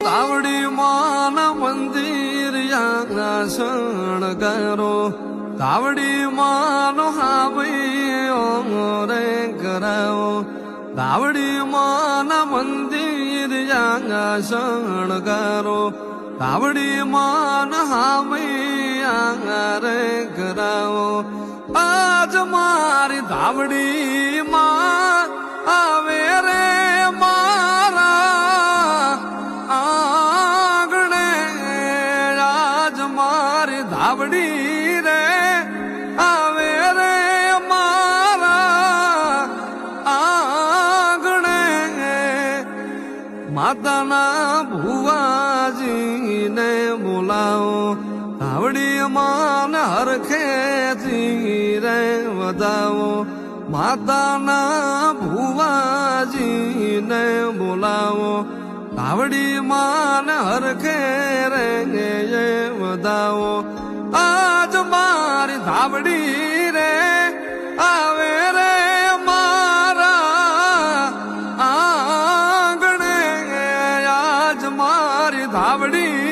તાવડી માના મંદિર આસણ કરો તાવડી માનો હાવૈયો રે કરાવો તાવડી માના મંદિર આસણ કરો તાવડી માના હાવૈયા રે કરાવો આજ મારી તાવડી માં આવે રે ધાવડી રે આવે રે મારા આંગણે માતાના ભુવાજીને બોલાવો ધાવડી માન હરખેથી રે વધાવો માતાના ભુવાજીને બોલાવો ધાવડી માન હરખે રે વધાવો આજ મારી ધાવડી રે આવે રે મારા આંગણે આજ મારી ધાવડી